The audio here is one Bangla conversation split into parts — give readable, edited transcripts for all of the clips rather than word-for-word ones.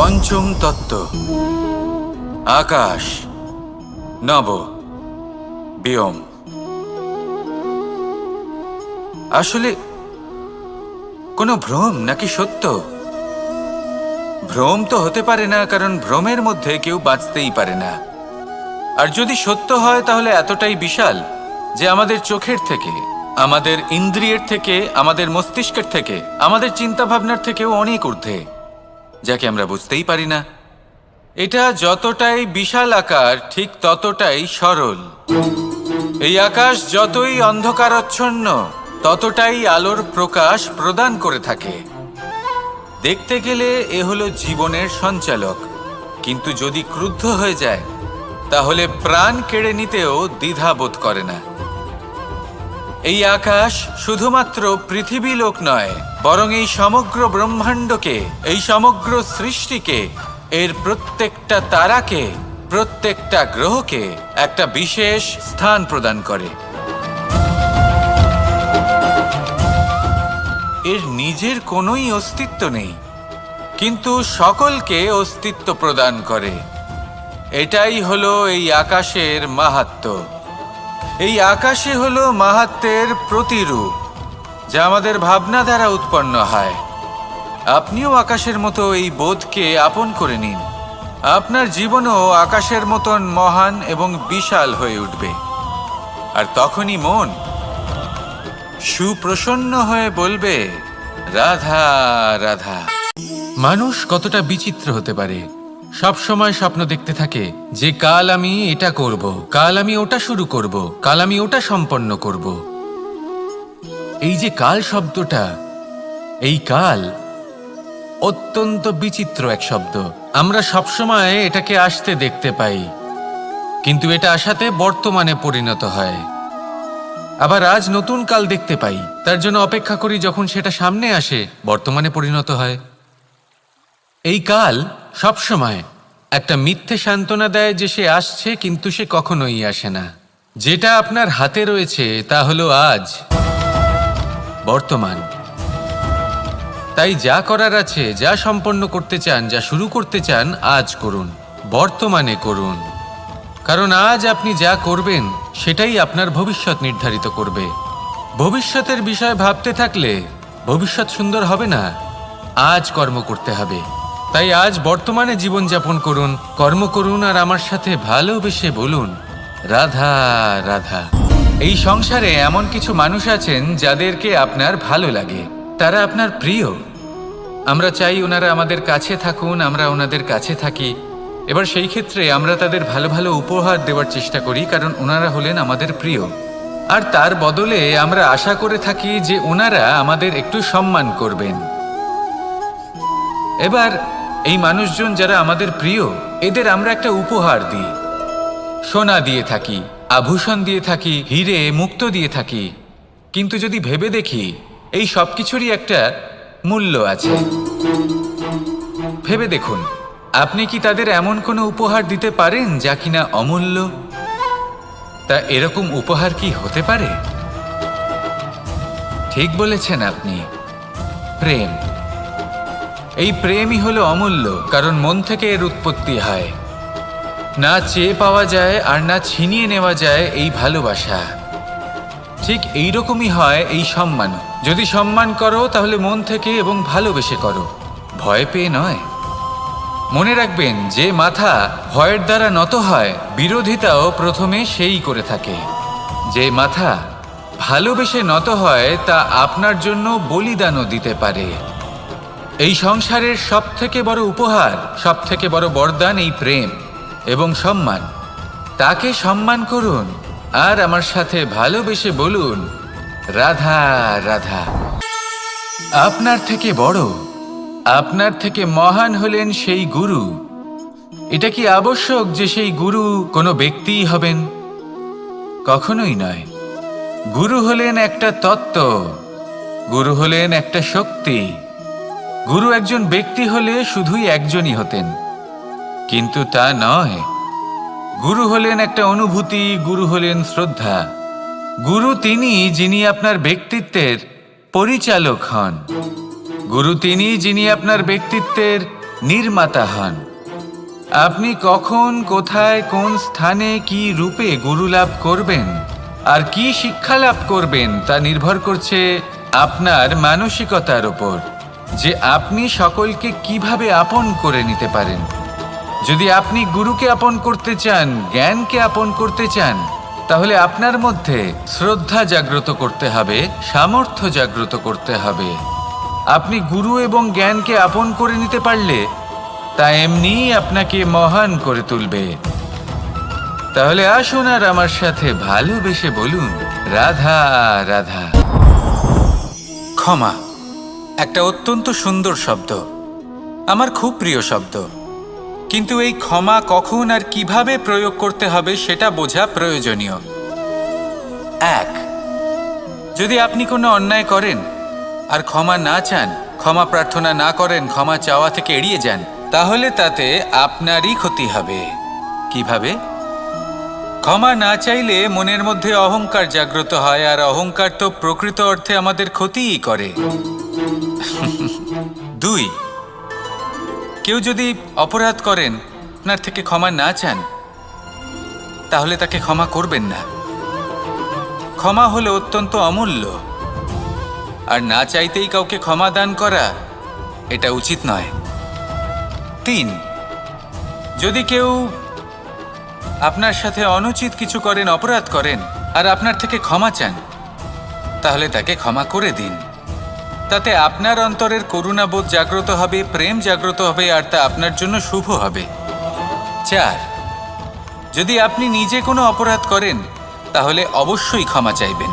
পঞ্চম তত্ত্ব, আকাশ, নব, ব্যোম। আসলে কোনো ভ্রম নাকি সত্য? ভ্রম তো হতে পারে না, কারণ ভ্রমের মধ্যে কেউ বাঁচতেই পারে না। আর যদি সত্য হয় তাহলে এতটাই বিশাল যে আমাদের চোখের থেকে, আমাদের ইন্দ্রিয়ের থেকে, আমাদের মস্তিষ্কের থেকে, আমাদের চিন্তাভাবনার থেকেও অনেক ঊর্ধ্বে, যাকে আমরা বুঝতেই পারি না। এটা যতটাই বিশাল আকার ঠিক ততটাই সরল। এই আকাশ যতই অন্ধকারাচ্ছন্ন ততটাই আলোর প্রকাশ প্রদান করে থাকে। দেখতে গেলে এ হলো জীবনের সঞ্চালক, কিন্তু যদি ক্রুদ্ধ হয়ে যায় তাহলে প্রাণ কেড়ে নিতেও দ্বিধাবোধ করে না। এই আকাশ শুধুমাত্র পৃথিবী লোক নয়, বরং এই সমগ্র ব্রহ্মাণ্ডকে, এই সমগ্র সৃষ্টিকে, এর প্রত্যেকটা তারাকে, প্রত্যেকটা গ্রহকে একটা বিশেষ স্থান প্রদান করে। এর নিজের কোনোই অস্তিত্ব নেই, কিন্তু সকলকে অস্তিত্ব প্রদান করে। এটাই হলো এই আকাশের মাহাত্ম্য। এই আকাশে হলো মাহাত্ম্যের প্রতিরূপ, যা আমাদের ভাবনা দ্বারা উৎপন্ন হয়। আপনিও আকাশের মতো এই বোধকে আপন করে নিন। আপনার জীবনও আকাশের মতন মহান এবং বিশাল হয়ে উঠবে। আর তখনই মন সুপ্রসন্ন হয়ে বলবে, রাধা রাধা। মানুষ কতটা বিচিত্র হতে পারে। সব সময় স্বপ্ন দেখতে থাকে যে কাল আমি এটা করব, কাল আমি ওটা শুরু করব, কাল আমি ওটা সম্পন্ন করব। এই যে কাল শব্দটা, এই কাল অত্যন্ত বিচিত্র এক শব্দ। আমরা সবসময় এটাকে আসতে দেখতে পাই, কিন্তু এটা আসাতে বর্তমানে পরিণত হয়। আবার আজ নতুন কাল দেখতে পাই, তার জন্য অপেক্ষা করি, যখন সেটা সামনে আসে বর্তমানে পরিণত হয়। এই কাল সবসময় একটা মিথ্যে সান্ত্বনা দেয় যে সে আসছে, কিন্তু সে কখনোই আসে না। যেটা আপনার হাতে রয়েছে তা হলো আজ, বর্তমান। তাই যা করার আছে, যা সম্পন্ন করতে চান, যা শুরু করতে চান, আজ করুন, বর্তমানে করুন। কারণ আজ আপনি যা করবেন সেটাই আপনার ভবিষ্যৎ নির্ধারিত করবে। ভবিষ্যতের বিষয় ভাবতে থাকলে ভবিষ্যৎ সুন্দর হবে না। আজ কর্ম করতে হবে। তাই আজ বর্তমানে জীবনযাপন করুন, কর্ম করুন, আর আমার সাথে ভালোবেসে বলুন, রাধা রাধা। এই সংসারে এমন কিছু মানুষ আছেন যাদেরকে আপনার ভালো লাগে, তারা আপনার প্রিয়। আমরা চাই ওনারা আমাদের কাছে থাকুন, আমরা ওনাদের কাছে থাকি। এবার সেই ক্ষেত্রে আমরা তাদের ভালো ভালো উপহার দেওয়ার চেষ্টা করি, কারণ ওনারা হলেন আমাদের প্রিয়। আর তার বদলে আমরা আশা করে থাকি যে ওনারা আমাদের একটু সম্মান করবেন। এবার এই মানুষজন যারা আমাদের প্রিয়, এদের আমরা একটা উপহার দিই। সোনা দিয়ে থাকি, আভূষণ দিয়ে থাকি, হিরে মুক্তো দিয়ে থাকি। কিন্তু যদি ভেবে দেখি, এই সব কিছুরই একটা মূল্য আছে। ভেবে দেখুন, আপনি কি তাদের এমন কোনো উপহার দিতে পারেন যা কিনা অমূল্য? তা এরকম উপহার কি হতে পারে? ঠিক বলেছেন আপনি, প্রেম। এই প্রেমই হলো অমূল্য, কারণ মন থেকে এর উৎপত্তি হয়। না চেয়ে পাওয়া যায় আর না ছিনিয়ে নেওয়া যায় এই ভালোবাসা। ঠিক এইরকমই হয় এই সম্মান। যদি সম্মান করো তাহলে মন থেকে এবং ভালোবেসে করো, ভয় পেয়ে নয়। মনে রাখবেন, যে মাথা ভয়ের দ্বারা নত হয়, বিরোধিতাও প্রথমে সেই করে থাকে। যে মাথা ভালোবেসে নত হয়, তা আপনার জন্য বলিদানও দিতে পারে। এই সংসারের সব থেকে বড় উপহার, সব থেকে বড় বরদান এই প্রেম এবং সম্মান। তাকে সম্মান করুন আর আমার সাথে ভালোবেসে বলুন, রাধা রাধা। আপনার থেকে বড়, আপনার থেকে মহান হলেন সেই গুরু। এটা কি আবশ্যক যে সেই গুরু কোনো ব্যক্তিই হবেন? কখনোই নয়। গুরু হলেন একটা তত্ত্ব, গুরু হলেন একটা শক্তি। গুরু একজন ব্যক্তি হলে শুধুই একজনই হতেন, কিন্তু তা নয়। গুরু হলেন একটা অনুভূতি, গুরু হলেন শ্রদ্ধা। গুরু তিনি যিনি আপনার ব্যক্তিত্বের পরিচালক হন। গুরু তিনি যিনি আপনার ব্যক্তিত্বের নির্মাতা হন। আপনি কখন, কোথায়, কোন স্থানে, কি রূপে গুরু লাভ করবেন আর কি শিক্ষা লাভ করবেন তা নির্ভর করছে আপনার মানসিকতার ওপর, যে আপনি সকলকে কিভাবে আপন করে নিতে পারেন। যদি আপনি গুরুকে আপন করতে চান, জ্ঞানকে আপন করতে চান, তাহলে আপনার মধ্যে শ্রদ্ধা জাগ্রত করতে হবে, সামর্থ্য জাগ্রত করতে হবে। আপনি গুরু এবং জ্ঞানকে আপন করে নিতে পারলে তা এমনিই আপনাকে মহান করে তুলবে। তাহলে আসুন আর আমার সাথে ভালোবেসে বলুন, রাধা রাধা। ক্ষমা একটা অত্যন্ত সুন্দর শব্দ, আমার খুব প্রিয় শব্দ। কিন্তু এই ক্ষমা কখন আর কিভাবে প্রয়োগ করতে হবে সেটা বোঝা প্রয়োজনীয়। এক, যদি আপনি কোনো অন্যায় করেন আর ক্ষমা না চান, ক্ষমা প্রার্থনা না করেন, ক্ষমা চাওয়া থেকে এড়িয়ে যান, তাহলে তাতে আপনারই ক্ষতি হবে। কিভাবে? ক্ষমা না চাইলে মনের মধ্যে অহংকার জাগ্রত হয়, আর অহংকার তো প্রকৃত অর্থে আমাদের ক্ষতিই করে। দুই, কেউ যদি অপরাধ করেন, আপনার থেকে ক্ষমা না চান, তাহলে তাকে ক্ষমা করবেন না। ক্ষমা হলো অত্যন্ত অমূল্য, আর না চাইতেই কাউকে ক্ষমা দান করা এটা উচিত নয়। তিন, যদি কেউ আপনার সাথে অনুচিত কিছু করেন, অপরাধ করেন, আর আপনার থেকে ক্ষমা চান, তাহলে তাকে ক্ষমা করে দিন। তাতে আপনার অন্তরের করুণাবোধ জাগ্রত হবে, প্রেম জাগ্রত হবে, আর তা আপনার জন্য শুভ হবে। চার, যদি আপনি নিজে কোনো অপরাধ করেন, তাহলে অবশ্যই ক্ষমা চাইবেন।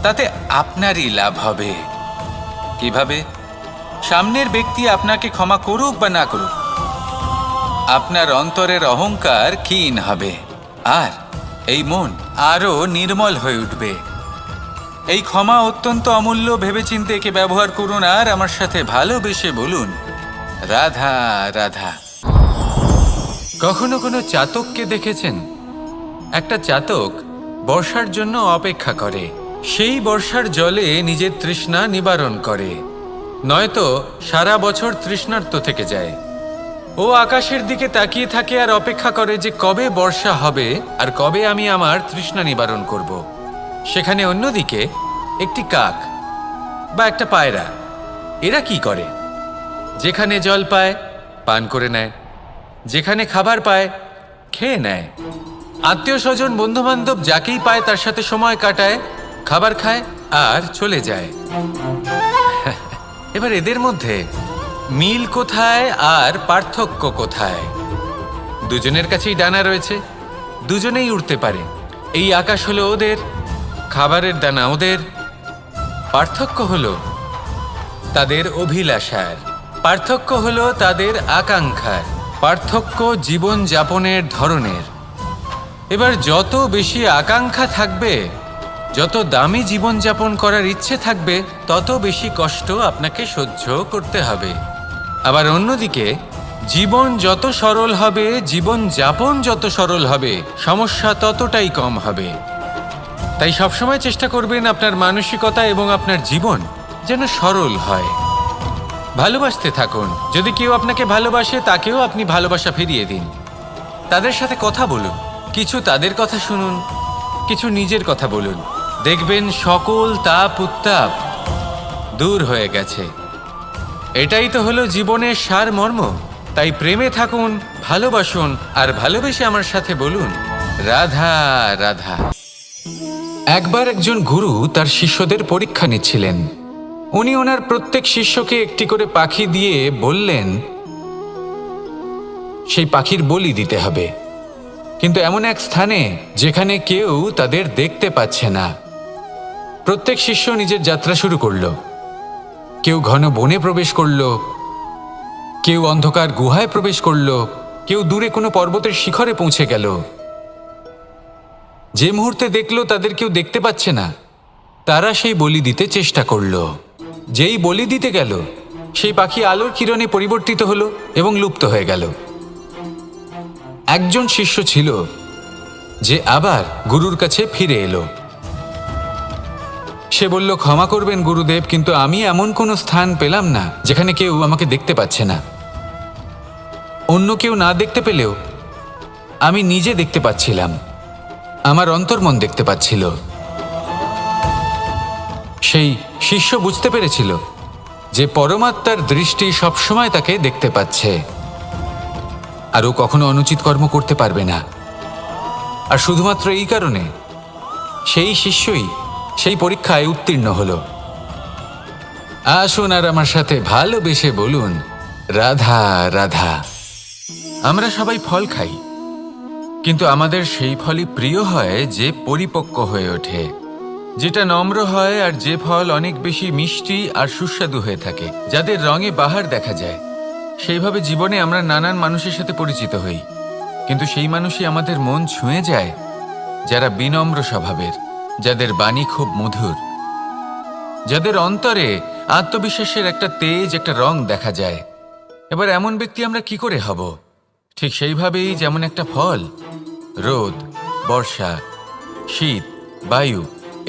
তাতে আপনারই লাভ হবে। কিভাবে? সামনের ব্যক্তি আপনাকে ক্ষমা করুক বা না করুক, আপনার অন্তরের অহংকার ক্ষীণ হবে, আর এই মন আরও নির্মল হয়ে উঠবে। এই ক্ষমা অত্যন্ত অমূল্য, ভেবেচিন্তে একে ব্যবহার করুন আর আমার সাথে ভালোবেসে বলুন, রাধা রাধা। কখনো কোনো চাতককে দেখেছেন? একটা চাতক বর্ষার জন্য অপেক্ষা করে, সেই বর্ষার জলে নিজের তৃষ্ণা নিবারণ করে, নয়তো সারা বছর তৃষ্ণার্ত থেকে যায়। ও আকাশের দিকে তাকিয়ে থাকে আর অপেক্ষা করে যে কবে বর্ষা হবে আর কবে আমি আমার তৃষ্ণা নিবারণ করব। সেখানে অন্যদিকে একটি কাক বা একটা পায়রা, এরা কি করে? যেখানে জল পায় পান করে নেয়, যেখানে খাবার পায় খেয়ে নেয়, আত্মীয় স্বজন বন্ধুবান্ধব যাকেই পায় তার সাথে সময় কাটায়, খাবার খায় আর চলে যায়। এবার এদের মধ্যে মিল কোথায় আর পার্থক্য কোথায়? দুজনের কাছেই ডানা রয়েছে, দুজনেই উড়তে পারে। এই আকাশ হলো ওদের, খাবারের দানা ওদের। পার্থক্য হলো তাদের অভিলাষার, পার্থক্য হলো তাদের আকাঙ্ক্ষার, পার্থক্য জীবন যাপনের ধরনের। এবার যত বেশি আকাঙ্ক্ষা থাকবে, যত দামি জীবনযাপন করার ইচ্ছে থাকবে, তত বেশি কষ্ট আপনাকে সহ্য করতে হবে। আবার অন্যদিকে জীবন যত সরল হবে, জীবনযাপন যত সরল হবে, সমস্যা ততটাই কম হবে। তাই সবসময় চেষ্টা করবেন আপনার মানসিকতা এবং আপনার জীবন যেন সরল হয়। ভালোবাসতে থাকুন। যদি কেউ আপনাকে ভালোবাসে, তাকেও আপনি ভালোবাসা ফিরিয়ে দিন। তাদের সাথে কথা বলুন, কিছু তাদের কথা শুনুন, কিছু নিজের কথা বলুন। দেখবেন সকল তাপ উত্তাপ দূর হয়ে গেছে। এটাই তো হলো জীবনের সারমর্ম। তাই প্রেমে থাকুন, ভালোবাসুন, আর ভালোবেসে আমার সাথে বলুন, রাধা রাধা। একবার একজন গুরু তার শিষ্যদের পরীক্ষা নিচ্ছিলেন। উনি ওনার প্রত্যেক শিষ্যকে একটি করে পাখি দিয়ে বললেন সেই পাখির বলি দিতে হবে, কিন্তু এমন এক স্থানে যেখানে কেউ তাদের দেখতে পাচ্ছে না। প্রত্যেক শিষ্য নিজের যাত্রা শুরু করল। কেউ ঘন বনে প্রবেশ করল, কেউ অন্ধকার গুহায় প্রবেশ করল, কেউ দূরে কোনো পর্বতের শিখরে পৌঁছে গেল। যে মুহূর্তে দেখলো তাদের কেউ দেখতে পাচ্ছে না, তারা সেই বলি দিতে চেষ্টা করল। যেই বলি দিতে গেল, সেই পাখি আলোর কিরণে পরিবর্তিত হলো এবং লুপ্ত হয়ে গেল। একজন শিষ্য ছিল যে আবার গুরুর কাছে ফিরে এলো। সে বলল, ক্ষমা করবেন গুরুদেব, কিন্তু আমি এমন কোনো স্থান পেলাম না যেখানে কেউ আমাকে দেখতে পাচ্ছে না। অন্য কেউ না দেখতে পেলেও আমি নিজে দেখতে পাচ্ছিলাম, আমার অন্তর্মন দেখতে পাচ্ছিল। সেই শিষ্য বুঝতে পেরেছিল যে পরমাত্মার দৃষ্টি সবসময় তাকে দেখতে পাচ্ছে, আর ও কখনো অনুচিত কর্ম করতে পারবে না। আর শুধুমাত্র এই কারণে সেই শিষ্যই সেই পরীক্ষায় উত্তীর্ণ হল। আসুন আর আমার সাথে ভালোবেসে বলুন, রাধা রাধা। আমরা সবাই ফল খাই, কিন্তু আমাদের সেই ফলই প্রিয় হয় যে পরিপক্ক হয়ে ওঠে, যেটা নম্র হয়, আর যে ফল অনেক বেশি মিষ্টি আর সুস্বাদু হয়ে থাকে, যাদের রঙে বাহার দেখা যায়। সেইভাবে জীবনে আমরা নানান মানুষের সাথে পরিচিত হই, কিন্তু সেই মানুষই আমাদের মন ছুঁয়ে যায় যারা বিনম্র স্বভাবের, যাদের বাণী খুব মধুর, যাদের অন্তরে আত্মবিশ্বাসের একটা তেজ, একটা রং দেখা যায়। এবার এমন ব্যক্তি আমরা কি করে হব? ঠিক সেইভাবেই যেমন একটা ফল রোদ, বর্ষা, শীত, বায়ু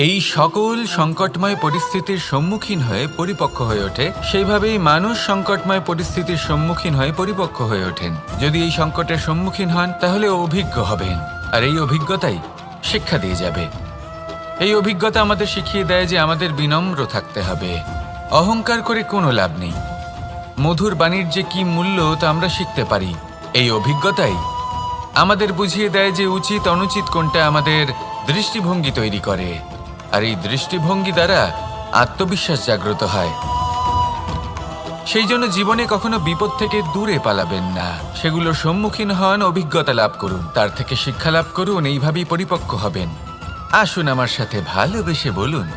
এই সকল সংকটময় পরিস্থিতির সম্মুখীন হয়ে পরিপক্ক হয়ে ওঠে, সেইভাবেই মানুষ সংকটময় পরিস্থিতির সম্মুখীন হয়ে পরিপক্ক হয়ে ওঠেন। যদি এই সংকটের সম্মুখীন হন তাহলে অভিজ্ঞ হবেন, আর এই অভিজ্ঞতাই শিক্ষা দিয়ে যাবে। এই অভিজ্ঞতা আমাদের শিখিয়ে দেয় যে আমাদের বিনম্র থাকতে হবে, অহংকার করে কোনো লাভ নেই। মধুর বাণীর যে কি মূল্য তা আমরা শিখতে পারি। এই অভিজ্ঞতাই আমাদের বুঝিয়ে দেয় যে উচিত অনুচিত কোনটা, আমাদের দৃষ্টিভঙ্গি তৈরি করে, আর এই দৃষ্টিভঙ্গি দ্বারা আত্মবিশ্বাস জাগ্রত হয়। সেই জন্য জীবনে কখনো বিপদ থেকে দূরে পালাবেন না, সেগুলোর সম্মুখীন হন, অভিজ্ঞতা লাভ করুন, তার থেকে শিক্ষা লাভ করুন, এইভাবেই পরিপক্ক হবেন। আসুন আমার সাথে ভালোবেসে বলুন,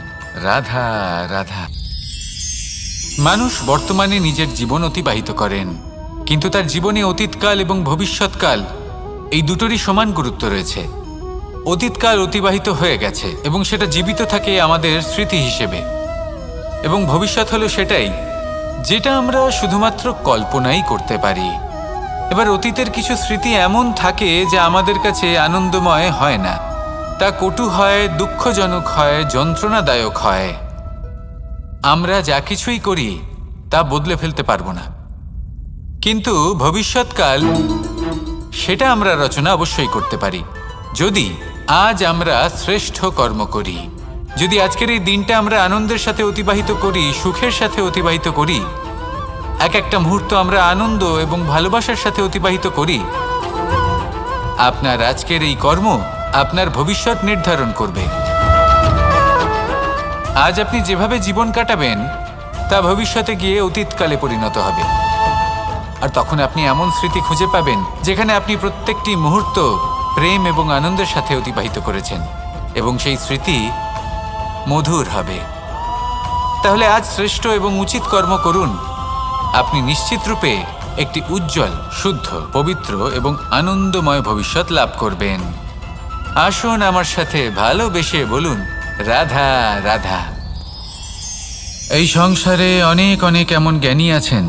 রাধা রাধা। মানুষ বর্তমানে নিজের জীবন অতিবাহিত করেন, কিন্তু তার জীবনে অতীতকাল এবং ভবিষ্যৎকাল এই দুটোরই সমান গুরুত্ব রয়েছে। অতীতকাল অতিবাহিত হয়ে গেছে এবং সেটা জীবিত থাকে আমাদের স্মৃতি হিসেবে, এবং ভবিষ্যৎ হলো সেটাই যেটা আমরা শুধুমাত্র কল্পনাই করতে পারি। এবার অতীতের কিছু স্মৃতি এমন থাকে যা আমাদের কাছে আনন্দময় হয় না, তা কটু হয়, দুঃখজনক হয়, যন্ত্রণাদায়ক হয়। আমরা যা কিছুই করি তা বদলে ফেলতে পারবো না, কিন্তু ভবিষ্যৎকাল সেটা আমরা রচনা অবশ্যই করতে পারি, যদি আজ আমরা শ্রেষ্ঠ কর্ম করি। যদি আজকের এই দিনটা আমরা আনন্দের সাথে অতিবাহিত করি, সুখের সাথে অতিবাহিত করি, এক একটা মুহূর্ত আমরা আনন্দ এবং ভালোবাসার সাথে অতিবাহিত করি, আপনার আজকের এই কর্ম আপনার ভবিষ্যৎ নির্ধারণ করবে। আজ আপনি যেভাবে জীবন কাটাবেন তা ভবিষ্যতে গিয়ে অতীতকালে পরিণত হবে, আর তখন আপনি এমন স্মৃতি খুঁজে পাবেন যেখানে আপনি প্রত্যেকটি মুহূর্ত প্রেম এবং আনন্দের সাথে অতিবাহিত করেছেন, এবং সেই স্মৃতি মধুর হবে। তাহলে আজ শ্রেষ্ঠ এবং উচিত কর্ম করুন, আপনি নিশ্চিত রূপে একটি উজ্জ্বল, শুদ্ধ, পবিত্র এবং আনন্দময় ভবিষ্যৎ লাভ করবেন। আসুন আমার সাথে ভালোবেসে বলুন, রাধা রাধা। এই সংসারে অনেক অনেক এমন জ্ঞানী আছেন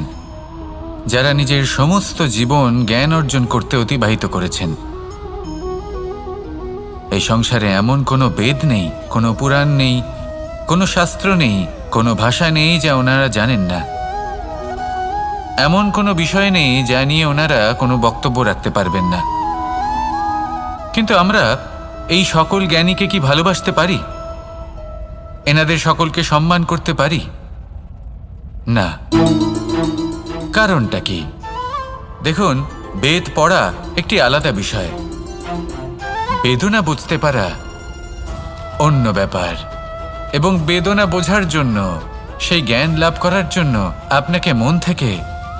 যারা নিজের সমস্ত জীবন জ্ঞান অর্জন করতে অতিবাহিত করেছেন। এই সংসারে এমন কোনো বেদ নেই, কোনো পুরাণ নেই, কোনো শাস্ত্র নেই, কোনো ভাষা নেই যা ওনারা জানেন না। এমন কোনো বিষয় নেই যা নিয়ে ওনারা কোনো বক্তব্য রাখতে পারবেন না। কিন্তু আমরা এই সকল জ্ঞানীকে কি ভালোবাসতে পারি? এনাদের সকলকে সম্মান করতে পারি না। কারণটা কি? দেখুন, বেদ পড়া একটি আলাদা বিষয়, বেদনা বুঝতে পারা অন্য ব্যাপার। এবং বেদনা বোঝার জন্য, সেই জ্ঞান লাভ করার জন্য আপনাকে মন থেকে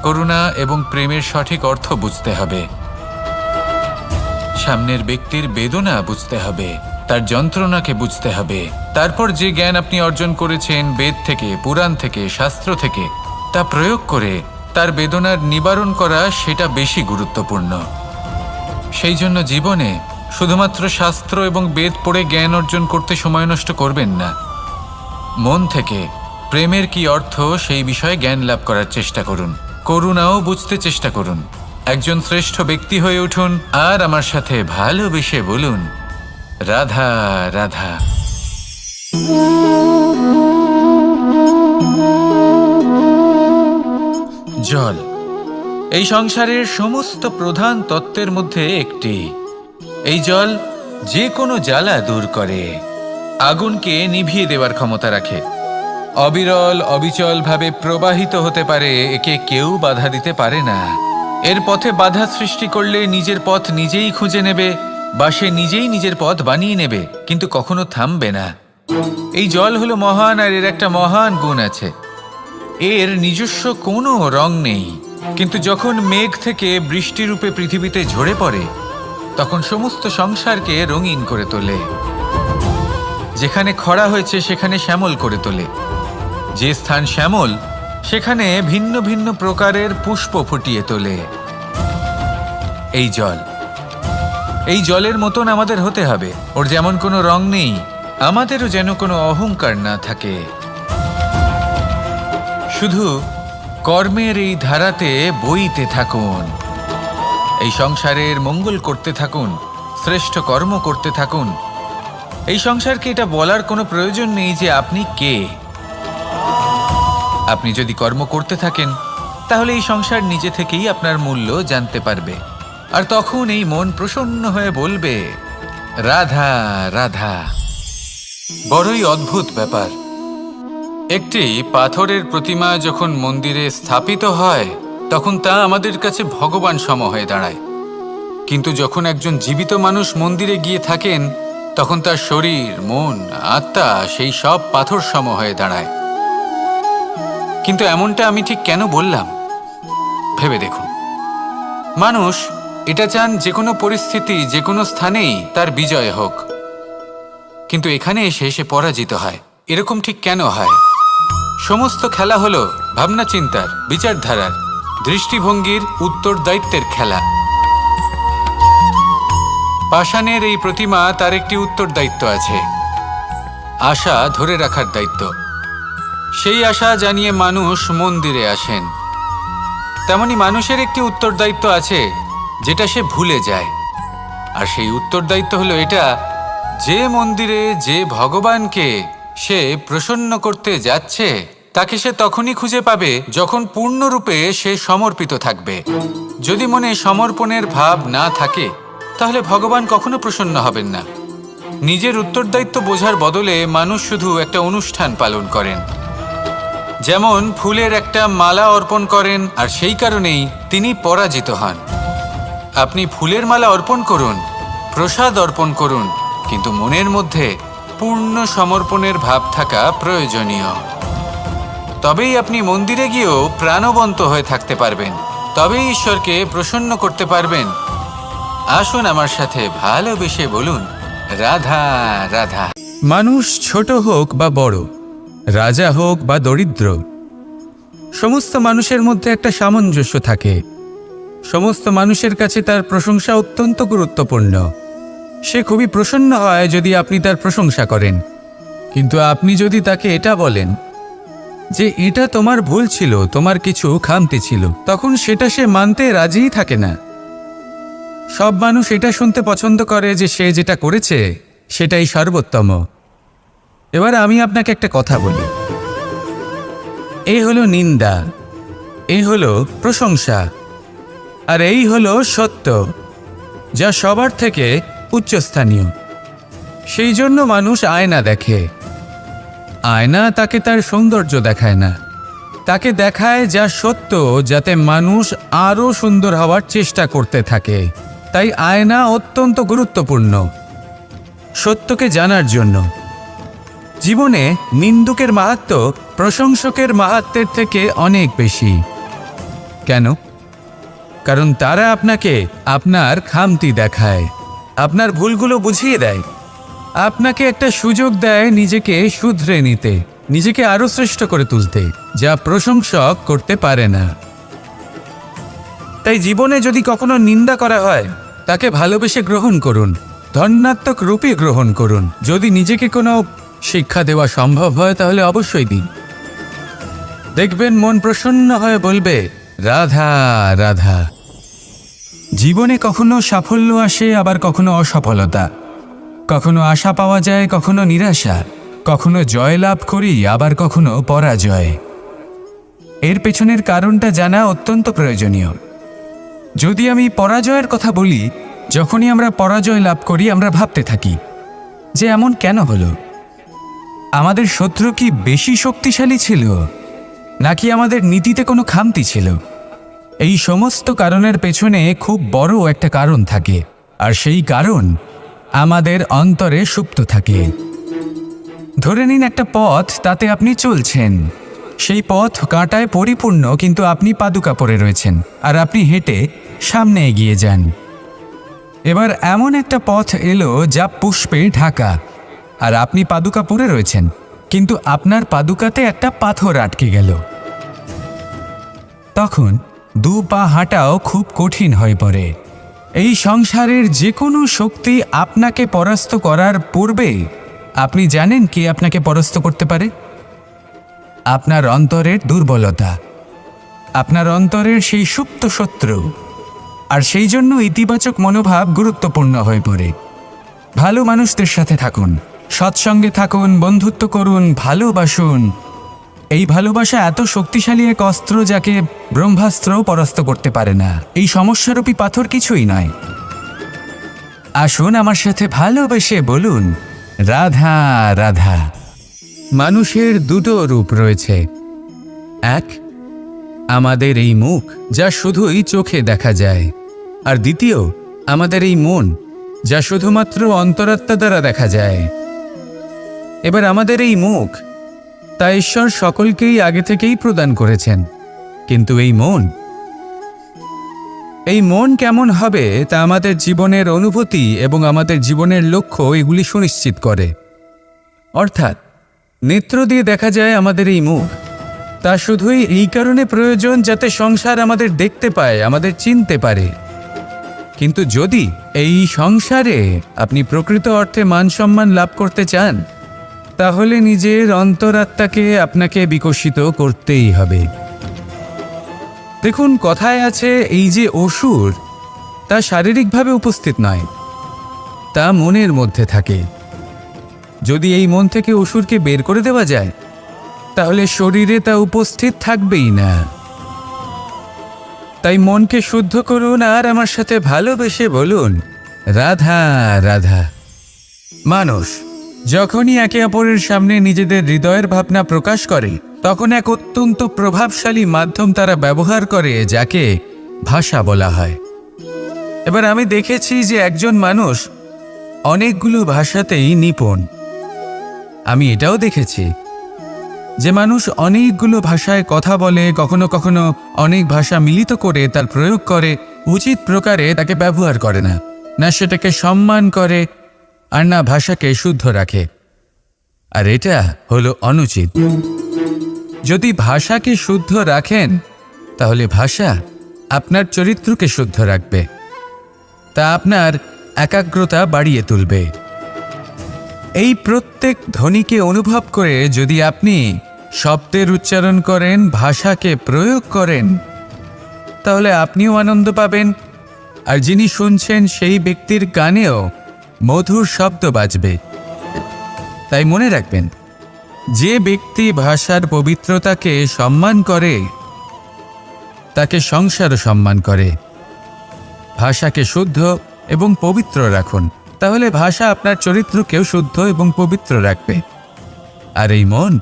করুণা এবং প্রেমের সঠিক অর্থ বুঝতে হবে। সামনের ব্যক্তির বেদনা বুঝতে হবে, তার যন্ত্রণাকে বুঝতে হবে। তারপর যে জ্ঞান আপনি অর্জন করেছেন বেদ থেকে, পুরাণ থেকে, শাস্ত্র থেকে, তা প্রয়োগ করে তার বেদনার নিবারণ করা, সেটা বেশি গুরুত্বপূর্ণ। সেই জন্য জীবনে শুধুমাত্র শাস্ত্র এবং বেদ পড়ে জ্ঞান অর্জন করতে সময় নষ্ট করবেন না। মন থেকে প্রেমের কি অর্থ সেই বিষয়ে জ্ঞান লাভ করার চেষ্টা করুন, করুণাও বুঝতে চেষ্টা করুন। একজন শ্রেষ্ঠ ব্যক্তি হয়ে উঠুন, আর আমার সাথে ভালোবেসে বলুন, রাধা রাধা। এই সংসারের সমস্ত প্রধান তত্ত্বের মধ্যে একটি। এই জল যে কোনো জ্বালা দূর করে, আগুনকে নিভিয়ে দেওয়ার ক্ষমতা রাখে, অবিরল অবিচলভাবে প্রবাহিত হতে পারে, একে কেউ বাধা দিতে পারে না। এর পথে বাধা সৃষ্টি করলে নিজের পথ নিজেই খুঁজে নেবে বা সে নিজেই নিজের পথ বানিয়ে নেবে, কিন্তু কখনো থামবে না। এই জল হলো মহান, আর এর একটা মহান গুণ আছে, এর নিজস্ব কোনো রং নেই। কিন্তু যখন মেঘ থেকে বৃষ্টিরূপে পৃথিবীতে ঝরে পড়ে, তখন সমস্ত সংসারকে রঙিন করে তোলে। যেখানে খরা হয়েছে সেখানে শ্যামল করে তোলে, যে স্থান শ্যামল সেখানে ভিন্ন ভিন্ন প্রকারের পুষ্প ফুটিয়ে তোলে। এই জল, এই জলের মতন আমাদের হতে হবে। ওর যেমন কোনো রং নেই, আমাদেরও যেন কোনো অহংকার না থাকে। শুধু কর্মের এই ধারাতে বইতে থাকুন, এই সংসারের মঙ্গল করতে থাকুন, শ্রেষ্ঠ কর্ম করতে থাকুন। এই সংসারকে এটা বলার কোনো প্রয়োজন নেই যে আপনি কে। আপনি যদি কর্ম করতে থাকেন, তাহলে এই সংসার নিজে থেকেই আপনার মূল্য জানতে পারবে, আর তখন এই মন প্রসন্ন হয়ে বলবে, রাধা রাধা। বড়ই অদ্ভুত ব্যাপার। একটি পাথরের প্রতিমা যখন মন্দিরে স্থাপিত হয়, তখন তা আমাদের কাছে ভগবান সম হয়ে দাঁড়ায়। কিন্তু যখন একজন জীবিত মানুষ মন্দিরে গিয়ে থাকেন, তখন তার শরীর, মন, আত্মা সেই সব পাথর সম হয়ে দাঁড়ায়। কিন্তু এমনটা আমি ঠিক কেন বললাম ভেবে দেখুন। মানুষ এটা চান যে কোনো পরিস্থিতি, যে কোনো স্থানেই তার বিজয় হোক, কিন্তু এখানে এসে সে পরাজিত হয়। এরকম ঠিক কেন হয়? সমস্ত খেলা হলো ভাবনা চিন্তার, বিচারধারার, দৃষ্টিভঙ্গির, উত্তরদায়িত্বের খেলা। পাষাণের এই প্রতিমা, তার একটি উত্তরদায়িত্ব আছে, আশা ধরে রাখার দায়িত্ব। সেই আশা জানিয়ে মানুষ মন্দিরে আসেন। তেমনি মানুষের একটি উত্তরদায়িত্ব আছে, যেটা সে ভুলে যায়। আর সেই উত্তরদায়িত্ব হলো এটা, যে মন্দিরে যে ভগবানকে সে প্রসন্ন করতে যাচ্ছে, তাকে সে তখনই খুঁজে পাবে যখন পূর্ণরূপে সে সমর্পিত থাকবে। যদি মনে সমর্পণের ভাব না থাকে, তাহলে ভগবান কখনো প্রসন্ন হবেন না। নিজের উত্তরদায়িত্ব বোঝার বদলে মানুষ শুধু একটা অনুষ্ঠান পালন করেন। যেমন ফুলের একটা মালা অর্পণ করেন, আর সেই কারণেই তিনি পরাজিত হন। আপনি ফুলের মালা অর্পণ করুন, প্রসাদ অর্পণ করুন, কিন্তু মনের মধ্যে পূর্ণ সমর্পণের ভাব থাকা প্রয়োজনীয়। তবেই আপনি মন্দিরে গিয়েও প্রাণবন্ত হয়ে থাকতে পারবেন, তবেই ঈশ্বরকে প্রসন্ন করতে পারবেন। আসুন আমার সাথে ভালোবেসে বলুন, রাধা রাধা। মানুষ ছোট হোক বা বড়, রাজা হোক বা দরিদ্র, সমস্ত মানুষের মধ্যে একটা সামঞ্জস্য থাকে। সমস্ত মানুষের কাছে তার প্রশংসা অত্যন্ত গুরুত্বপূর্ণ। সে খুবই প্রসন্ন হয় যদি আপনি তার প্রশংসা করেন। কিন্তু আপনি যদি তাকে এটা বলেন যে এটা তোমার ভুল ছিল, তোমার কিছু খামতি ছিল, তখন সেটা সে মানতে রাজিই থাকে না। সব মানুষ এটা শুনতে পছন্দ করে যে সে যেটা করেছে সেটাই সর্বোত্তম। এবার আমি আপনাকে একটা কথা বলি, এই হলো নিন্দা, এই হলো প্রশংসা, আর এই হলো সত্য, যা সবার থেকে উচ্চস্থানীয়। সেই জন্য মানুষ আয়না দেখে। আয়না তাকে তার সৌন্দর্য দেখায় না, তাকে দেখায় যা সত্য, যাতে মানুষ আরও সুন্দর হওয়ার চেষ্টা করতে থাকে। তাই আয়না অত্যন্ত গুরুত্বপূর্ণ সত্যকে জানার জন্য। জীবনে নিন্দুকের মাহাত্ম্য প্রশংসকের মাহাত্ম্যের থেকে অনেক বেশি। কেন? কারণ তারা আপনাকে আপনার খামতি দেখায়, আপনার ভুলগুলো বুঝিয়ে দেয়, আপনাকে একটা সুযোগ দেয় নিজেকে শুধরে নিতে, নিজেকে আরও শ্রেষ্ঠ করে তুলতে, যা প্রশংসক করতে পারে না। তাই জীবনে যদি কখনো নিন্দা করা হয়, তাকে ভালোবেসে গ্রহণ করুন, ধন্যাত্মক রূপে গ্রহণ করুন। যদি নিজেকে কোনো শিক্ষা দেওয়া সম্ভব হয়, তাহলে অবশ্যই দিন। দেখবেন মন প্রসন্ন হয়ে বলবে, রাধা রাধা। জীবনে কখনো সাফল্য আসে, আবার কখনো অসফলতা, কখনো আশা পাওয়া যায়, কখনো নিরাশা, কখনো জয় লাভ করি, আবার কখনো পরাজয়। এর পেছনের কারণটা জানা অত্যন্ত প্রয়োজনীয়। যদি আমি পরাজয়ের কথা বলি, যখনই আমরা পরাজয় লাভ করি আমরা ভাবতে থাকি যে এমন কেন হলো। আমাদের শত্রু কি বেশি শক্তিশালী ছিল, নাকি আমাদের নীতিতে কোনো খামতি ছিল? এই সমস্ত কারণের পেছনে খুব বড় একটা কারণ থাকে, আর সেই কারণ আমাদের অন্তরে সুপ্ত থাকে। ধরে নিন একটা পথ, তাতে আপনি চলছেন, সেই পথ কাঁটায় পরিপূর্ণ, কিন্তু আপনি পাদুকা পরে রয়েছেন আর আপনি হেঁটে সামনে এগিয়ে যান। এবার এমন একটা পথ এলো যা পুষ্পে ঢাকা, আর আপনি পাদুকা পরে রয়েছেন, কিন্তু আপনার পাদুকাতে একটা পাথর আটকে গেল। তখন দু পা হাঁটাও খুব কঠিন হয়ে পড়ে। এই সংসারের যে কোনো শক্তি আপনাকে পরাস্ত করার পূর্বে আপনি জানেন কে আপনাকে পরাস্ত করতে পারে? আপনার অন্তরের দুর্বলতা, আপনার অন্তরের সেই সুপ্ত শত্রু। আর সেই জন্য ইতিবাচক মনোভাব গুরুত্বপূর্ণ হয়ে পড়ে। ভালো মানুষদের সাথে থাকুন, সৎসঙ্গে থাকুন, বন্ধুত্ব করুন, ভালোবাসুন। এই ভালোবাসা এত শক্তিশালী এক অস্ত্র যাকে ব্রহ্মাস্ত্রও পরাস্ত করতে পারে না। এই সমস্যারূপী পাথর কিছুই নয়। আসুন আমার সাথে ভালোবেসে বলুন, রাধা রাধা। মানুষের দুটো রূপ রয়েছে। এক, আমাদের এই মুখ, যা শুধুই চোখে দেখা যায়, আর দ্বিতীয় আমাদের এই মন, যা শুধুমাত্র অন্তরাত্মা দ্বারা দেখা যায়। এবার আমাদের এই মুখ, তা ঈশ্বর সকলকেই আগে থেকেই প্রদান করেছেন, কিন্তু এই মন কেমন হবে তা আমাদের জীবনের অনুভূতি এবং আমাদের জীবনের লক্ষ্য এগুলি সুনিশ্চিত করে। অর্থাৎ নেত্র দিয়ে দেখা যায় আমাদের এই মুখ, তা শুধুই এই কারণে প্রয়োজন যাতে সংসার আমাদের দেখতে পায়, আমাদের চিনতে পারে। কিন্তু যদি এই সংসারে আপনি প্রকৃত অর্থে মান সম্মান লাভ করতে চান, তাহলে নিজের অন্তরাত্মাকে আপনাকে বিকশিত করতেই হবে। দেখুন, কথায় আছে এই যে অসুর, তা শারীরিকভাবে উপস্থিত নয়, তা মনের মধ্যে থাকে। যদি এই মন থেকে অসুরকে বের করে দেওয়া যায়, তাহলে শরীরে তা উপস্থিত থাকবেই না। তাই মনকে শুদ্ধ করুন আর আমার সাথে ভালোবেসে বলুন, রাধা রাধা। মানুষ যখনই একে অপরের সামনে নিজেদের হৃদয়ের ভাবনা প্রকাশ করে, তখন এক অত্যন্ত প্রভাবশালী মাধ্যম তারা ব্যবহার করে, যাকে ভাষা বলা হয়। এবার আমি দেখেছি যে একজন মানুষ অনেকগুলো ভাষাতেই নিপুণ। আমি এটাও দেখেছি যে মানুষ অনেকগুলো ভাষায় কথা বলে, কখনো কখনো অনেক ভাষা মিলিত করে তার প্রয়োগ করে, উচিত প্রকারে তাকে ব্যবহার করে না, না সেটাকে সম্মান করে, আর না ভাষাকে শুদ্ধ রাখে। আর এটা হলো অনুচিত। যদি ভাষাকে শুদ্ধ রাখেন, তাহলে ভাষা আপনার চরিত্রকে শুদ্ধ রাখবে, তা আপনার একাগ্রতা বাড়িয়ে তুলবে। এই প্রত্যেক ধ্বনিকে অনুভব করে যদি আপনি শব্দের উচ্চারণ করেন, ভাষাকে প্রয়োগ করেন, তাহলে আপনিও আনন্দ পাবেন, আর যিনি শুনছেন সেই ব্যক্তির কানেও মধুর শব্দ বাজবে। তাই মনে রাখবেন, যে ব্যক্তি ভাষার পবিত্রতাকে সম্মান করে, তাকে সংসারও সম্মান করে। ভাষাকে শুদ্ধ এবং পবিত্র রাখুন, তাহলে ভাষা আপনার চরিত্রকেও শুদ্ধ এবং পবিত্র রাখবে। আর এই মন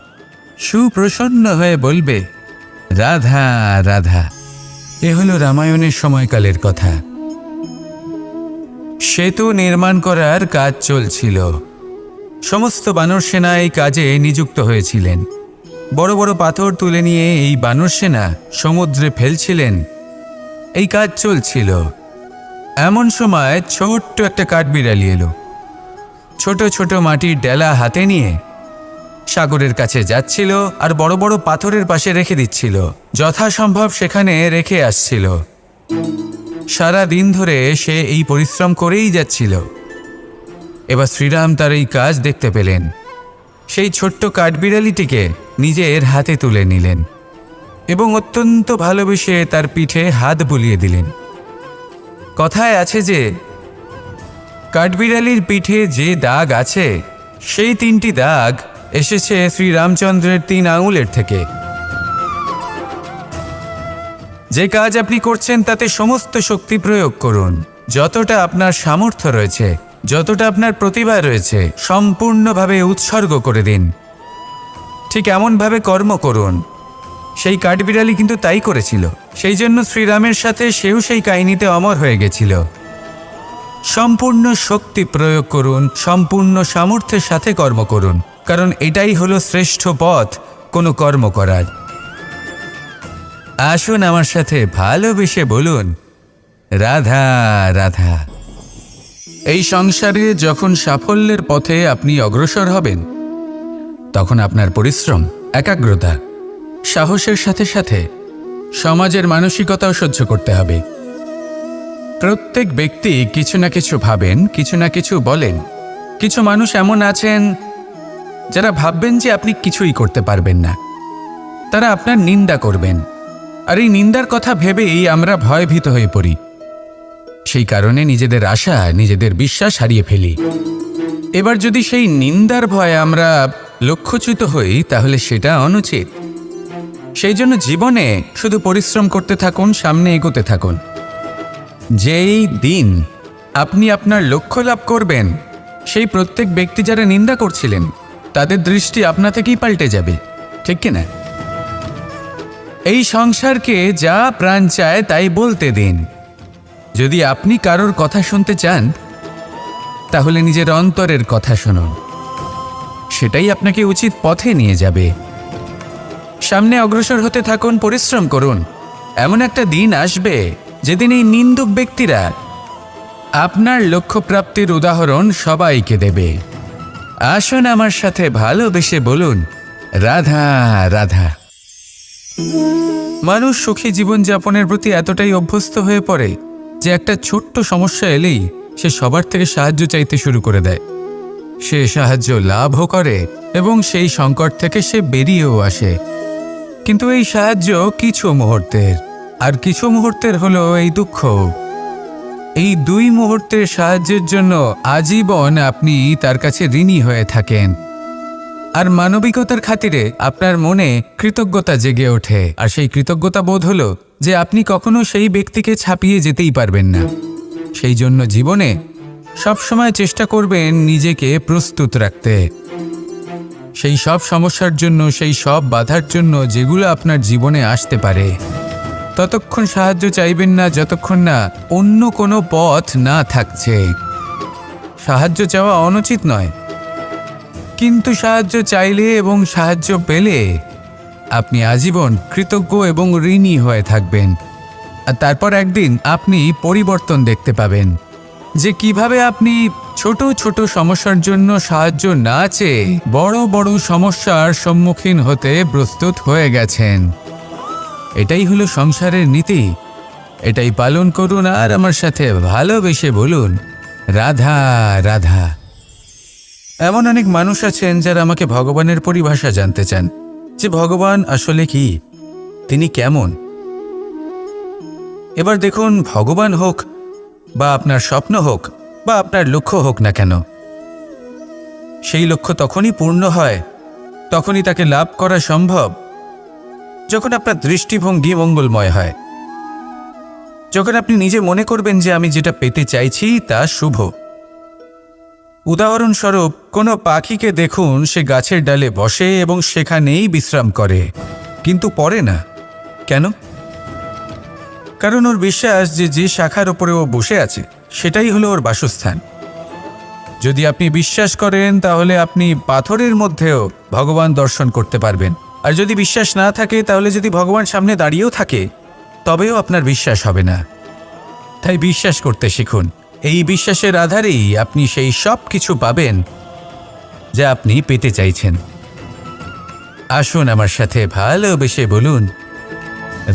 সুপ্রসন্ন হয়ে বলবে, রাধা রাধা। এ হলো রামায়ণের সময়কালের কথা। সেতু নির্মাণ করার কাজ চলছিল। সমস্ত বানর সেনা এই কাজে নিযুক্ত হয়েছিলেন। বড় বড় পাথর তুলে নিয়ে এই বানর সেনা সমুদ্রে ফেলছিলেন। এই কাজ চলছিল। এমন সময় ছোট্ট একটা কাঠবিড়ালি এলো। ছোট ছোট মাটির ডেলা হাতে নিয়ে সাগরের কাছে যাচ্ছিল, আর বড় বড় পাথরের পাশে রেখে দিচ্ছিল, যথাসম্ভব সেখানে রেখে আসছিল। সারা দিন ধরে সে এই পরিশ্রম করেই যাচ্ছিল। এবার শ্রীরাম তার এই কাজ দেখতে পেলেন। সেই ছোট্ট কাঠবিড়ালিটিকে নিজের হাতে তুলে নিলেন এবং অত্যন্ত ভালোবেসে তার পিঠে হাত বুলিয়ে দিলেন। কথায় আছে যে কাঠবিড়ালির পিঠে যে দাগ আছে, সেই 3টি দাগ এসেছে শ্রীরামচন্দ্রের 3 আঙুলের থেকে। যে কাজ আপনি করছেন তাতে সমস্ত শক্তি প্রয়োগ করুন। যতটা আপনার সামর্থ্য রয়েছে, যতটা আপনার প্রতিভা রয়েছে, সম্পূর্ণভাবে উৎসর্গ করে দিন। ঠিক এমনভাবে কর্ম করুন। সেই কাঠবিড়ালি কিন্তু তাই করেছিল। সেই জন্য শ্রীরামের সাথে সেও সেই কাহিনীতে অমর হয়ে গেছিল। সম্পূর্ণ শক্তি প্রয়োগ করুন, সম্পূর্ণ সামর্থ্যের সাথে কর্ম করুন, কারণ এটাই হলো শ্রেষ্ঠ পথ কোনো কর্ম করার। আসুন আমার সাথে ভালোবেসে বলুন, রাধা রাধা। এই সংসারে যখন সাফল্যের পথে আপনি অগ্রসর হবেন, তখন আপনার পরিশ্রম, একাগ্রতা, সাহসের সাথে সাথে সমাজের মানসিকতাও সহ্য করতে হবে। প্রত্যেক ব্যক্তি কিছু না কিছু ভাবেন, কিছু না কিছু বলেন। কিছু মানুষ এমন আছেন যারা ভাববেন যে আপনি কিছুই করতে পারবেন না। তারা আপনার নিন্দা করবেন, আর এই নিন্দার কথা ভেবেই আমরা ভয়ভীত হয়ে পড়ি। সেই কারণে নিজেদের আশা, নিজেদের বিশ্বাস হারিয়ে ফেলি। এবার যদি সেই নিন্দার ভয়ে আমরা লক্ষ্যচ্যুত হই, তাহলে সেটা অনুচিত। সেই জন্য জীবনে শুধু পরিশ্রম করতে থাকুন, সামনে এগোতে থাকুন। যেই দিন আপনি আপনার লক্ষ্য লাভ করবেন, সেই প্রত্যেক ব্যক্তি যারা নিন্দা করছিলেন তাদের দৃষ্টি আপনা থেকেই পাল্টে যাবে, ঠিক কিনা? এই সংসারকে যা প্রাণ চায় তাই বলতে দিন। যদি আপনি কারোর কথা শুনতে চান, তাহলে নিজের অন্তরের কথা শুনুন। সেটাই আপনাকে উচিত পথে নিয়ে যাবে। সামনে অগ্রসর হতে থাকুন, পরিশ্রম করুন। এমন একটা দিন আসবে যেদিন এই নিন্দুক ব্যক্তিরা আপনার লক্ষ্যপ্রাপ্তির উদাহরণ সবাইকে দেবে। আসুন আমার সাথে ভালোবেসে বলুন, রাধা রাধা। মানুষ সুখী জীবনযাপনের প্রতি এতটাই অভ্যস্ত হয়ে পড়ে যে একটা ছোট্ট সমস্যা এলেই সে সবার থেকে সাহায্য চাইতে শুরু করে দেয়। সে সাহায্য লাভও করে এবং সেই সংকট থেকে সে বেরিয়েও আসে। কিন্তু এই সাহায্য কিছু মুহূর্তের, আর কিছু মুহূর্তের হলো এই দুঃখ। এই দুই মুহূর্তের সাহায্যের জন্য আজীবন আপনি তার কাছে ঋণী হয়ে থাকেন। আর মানবিকতার খাতিরে আপনার মনে কৃতজ্ঞতা জেগে ওঠে। আর সেই কৃতজ্ঞতা বোধ হলো যে আপনি কখনো সেই ব্যক্তিকে ছাপিয়ে যেতেই পারবেন না। সেই জন্য জীবনে সবসময় চেষ্টা করবেন নিজেকে প্রস্তুত রাখতে। সেই সব সমস্যার জন্য, সেই সব বাধার জন্য যেগুলো আপনার জীবনে আসতে পারে। ততক্ষণ সাহায্য চাইবেন না যতক্ষণ না অন্য কোনো পথ না থাকছে। সাহায্য চাওয়া অনুচিত নয়, কিন্তু সাহায্য চাইলে এবং সাহায্য পেলে আপনি আজীবন কৃতজ্ঞ এবং ঋণী হয়ে থাকবেন। আর তারপর একদিন আপনি পরিবর্তন দেখতে পাবেন যে কিভাবে আপনি ছোট ছোট সমস্যার জন্য সাহায্য না চেয়ে বড় বড় সমস্যার সম্মুখীন হতে প্রস্তুত হয়ে গেছেন। এটাই হলো সংসারের নীতি। এটাই পালন করুন আর আমার সাথে ভালোবেসে বলুন, রাধা রাধা। এমন অনেক মানুষ আছেন যারা আমাকে ভগবানের পরিভাষা জানতে চান, যে ভগবান আসলে কি, তিনি কেমন। এবার দেখুন, ভগবান হোক বা আপনার স্বপ্ন হোক বা আপনার লক্ষ্য হোক না কেন, সেই লক্ষ্য তখনই পূর্ণ হয়, তখনই তাকে লাভ করা সম্ভব যখন আপনার দৃষ্টিভঙ্গি মঙ্গলময় হয়। যখন আপনি নিজে মনে করবেন যে আমি যেটা পেতে চাইছি তা শুভ। উদাহরণস্বরূপ, কোনো পাখিকে দেখুন, সে গাছের ডালে বসে এবং সেখানেই বিশ্রাম করে, কিন্তু পড়ে না। কেন? কারণ ওর বিশ্বাস যে যে শাখার ওপরে ও বসে আছে সেটাই হলো ওর বাসস্থান। যদি আপনি বিশ্বাস করেন তাহলে আপনি পাথরের মধ্যেও ভগবান দর্শন করতে পারবেন। আর যদি বিশ্বাস না থাকে, তাহলে যদি ভগবান সামনে দাঁড়িয়েও থাকে তবেও আপনার বিশ্বাস হবে না। তাই বিশ্বাস করতে শিখুন। এই বিশ্বাসের আধারেই আপনি সেই সব কিছু পাবেন যা আপনি পেতে চাইছেন। আসুন আমার সাথে ভালোবেসে বলুন,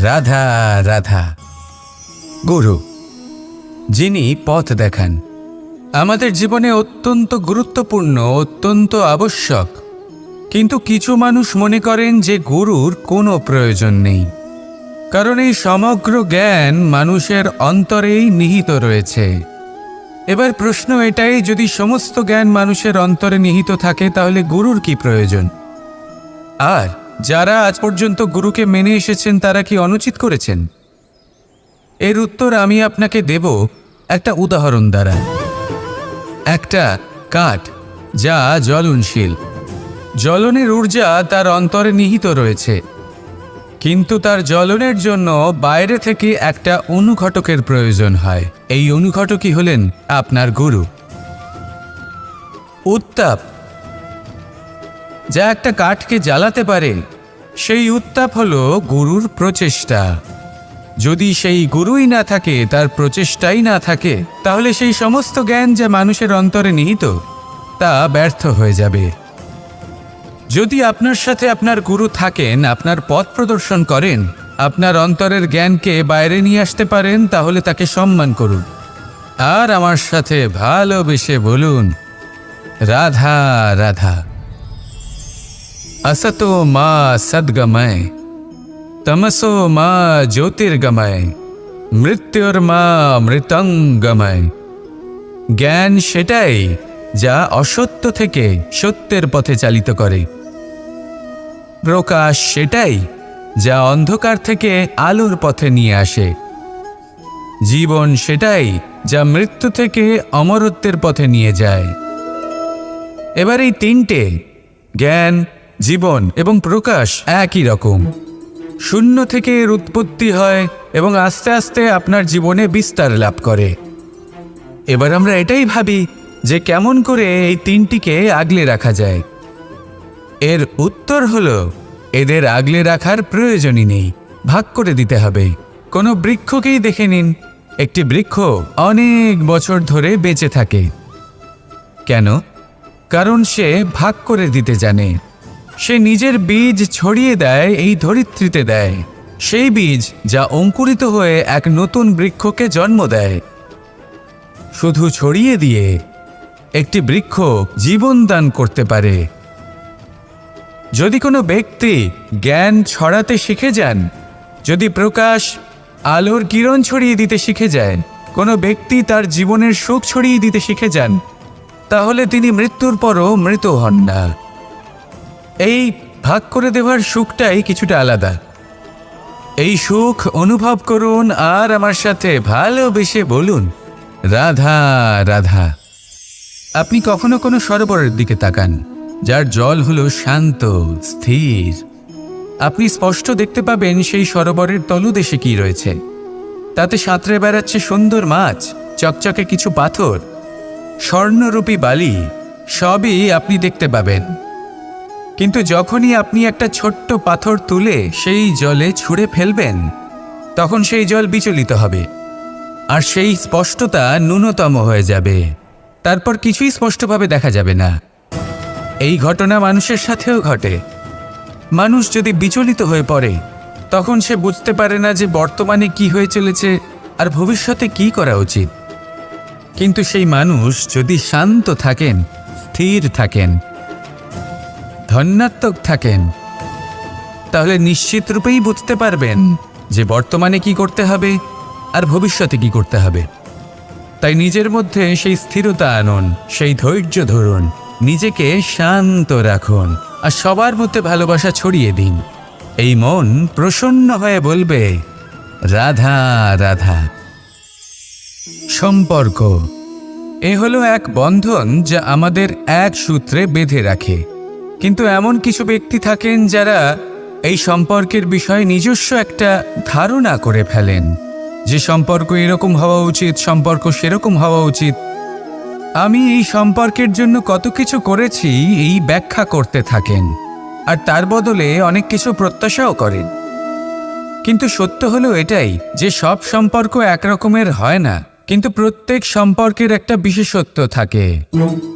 রাধা রাধা। গুরু, যিনি পথ দেখান, আমাদের জীবনে অত্যন্ত গুরুত্বপূর্ণ, অত্যন্ত আবশ্যক। কিন্তু কিছু মানুষ মনে করেন যে গুরুর কোনো প্রয়োজন নেই, কারণ এই সমগ্র জ্ঞান মানুষের অন্তরেই নিহিত রয়েছে। এবার প্রশ্ন এটাই, যদি সমস্ত জ্ঞান মানুষের অন্তরে নিহিত থাকে তাহলে গুরুর কি প্রয়োজন? আর যারা আজ পর্যন্ত গুরুকে মেনে এসেছেন তারা কি অনুচিত করেছেন? এর উত্তর আমি আপনাকে দেব একটা উদাহরণ দ্বারা। একটা কাঠ যা জ্বলনশীল, জ্বলনের ঊর্জা তার অন্তরে নিহিত রয়েছে, কিন্তু তার জ্বলনের জন্য বাইরে থেকে একটা অনুঘটকের প্রয়োজন হয়। এই অনুঘটকই হলেন আপনার গুরু। উত্তাপ যা একটা কাঠকে জ্বালাতে পারে, সেই উত্তাপ হলো গুরুর প্রচেষ্টা। যদি সেই গুরুই না থাকে, তার প্রচেষ্টাই না থাকে, তাহলে সেই সমস্ত জ্ঞান যা মানুষের অন্তরে নিহিত তা ব্যর্থ হয়ে যাবে। যদি আপনার সাথে আপনার গুরু থাকেন, আপনার পথ প্রদর্শন করেন, আপনার অন্তরের জ্ঞানকে বাইরে নিয়ে আসতে পারেন, তাহলে তাকে সম্মান করুন আর আমার সাথে ভালোবেসে বলুন, রাধা রাধা। असतो मा सद्गमय, तमसो मा ज्योतिर्गमय, মৃত্যুর্মা মৃতঙ্গময়। জ্ঞান সেটাই যা অসত্য থেকে সত্যের পথে চালিত করে। প্রকাশ সেটাই যা অন্ধকার থেকে আলোর পথে নিয়ে আসে। জীবন সেটাই যা মৃত্যু থেকে অমরত্বের পথে নিয়ে যায়। এবার এই তিনটে, জ্ঞান, জীবন এবং প্রকাশ, একই রকম। শূন্য থেকে এর উৎপত্তি হয় এবং আস্তে আস্তে আপনার জীবনে বিস্তার লাভ করে। এবার আমরা এটাই ভাবি যে কেমন করে এই তিনটিকে আগলে রাখা যায়। এর উত্তর হলো, এদের আগলে রাখার প্রয়োজনই নেই, ভাগ করে দিতে হবে। কোনো বৃক্ষকেই দেখে নিন, একটি বৃক্ষ অনেক বছর ধরে বেঁচে থাকে। কেন? কারণ সে ভাগ করে দিতে জানে। সে নিজের বীজ ছড়িয়ে দেয়, এই ধরিত্রীতে দেয়, সেই বীজ যা অঙ্কুরিত হয়ে এক নতুন বৃক্ষকে জন্ম দেয়। শুধু ছড়িয়ে দিয়ে একটি বৃক্ষ জীবন দান করতে পারে। যদি কোনো ব্যক্তি জ্ঞান ছড়াতে শিখে যান, যদি প্রকাশ, আলোর কিরণ ছড়িয়ে দিতে শিখে যায়, কোনো ব্যক্তি তার জীবনের সুখ ছড়িয়ে দিতে শিখে যান, তাহলে তিনি মৃত্যুর পরও মৃত হন না। এই ভাগ করে দেওয়ার সুখটাই কিছুটা আলাদা। এই সুখ অনুভব করুন আর আমার সাথে ভালোবেসে বলুন, রাধা রাধা। আপনি কখনো কোনো সরোবরের দিকে তাকান, যার জল হলো শান্ত, স্থির। আপনি স্পষ্ট দেখতে পাবেন সেই সরোবরের তলদেশে কি রয়েছে। তাতে সাঁতরে বেড়াচ্ছে সুন্দর মাছ, চকচকে কিছু পাথর, স্বর্ণরূপী বালি, সবই আপনি দেখতে পাবেন। কিন্তু যখনই আপনি একটা ছোট্ট পাথর তুলে সেই জলে ছুঁড়ে ফেলবেন, তখন সেই জল বিচলিত হবে আর সেই স্পষ্টতা ন্যূনতম হয়ে যাবে। তারপর কিছুই স্পষ্টভাবে দেখা যাবে না। এই ঘটনা মানুষের সাথেও ঘটে। মানুষ যদি বিচলিত হয়ে পড়ে, তখন সে বুঝতে পারে না যে বর্তমানে কি হয়ে চলেছে আর ভবিষ্যতে কি করা উচিত। কিন্তু সেই মানুষ যদি শান্ত থাকেন, স্থির থাকেন, ধন্যাত্মক থাকেন, তাহলে নিশ্চিত রূপেই বুঝতে পারবেন যে বর্তমানে কি করতে হবে আর ভবিষ্যতে কি করতে হবে। তাই নিজের মধ্যে সেই স্থিরতা আনুন, সেই ধৈর্য ধরুন, নিজেকে শান্ত রাখুন আর সবার মধ্যে ভালোবাসা ছড়িয়ে দিন। এই মন প্রসন্ন হয়ে বলবে, রাধা রাধা। সম্পর্ক এ হলো এক বন্ধন যা আমাদের এক সূত্রে বেঁধে রাখে। কিন্তু এমন কিছু ব্যক্তি থাকেন যারা এই সম্পর্কের বিষয়ে নিজস্ব একটা ধারণা করে ফেলেন যে সম্পর্ক এরকম হওয়া উচিত, সম্পর্ক সেরকম হওয়া উচিত। আমি এই সম্পর্কের জন্য কত কিছু করেছি এই ব্যাখ্যা করতে থাকেন আর তার বদলে অনেক কিছু প্রত্যাশাও করেন। কিন্তু সত্য হলো এটাই যে সব সম্পর্ক একরকমের হয় না, কিন্তু প্রত্যেক সম্পর্কের একটা বিশেষত্ব থাকে।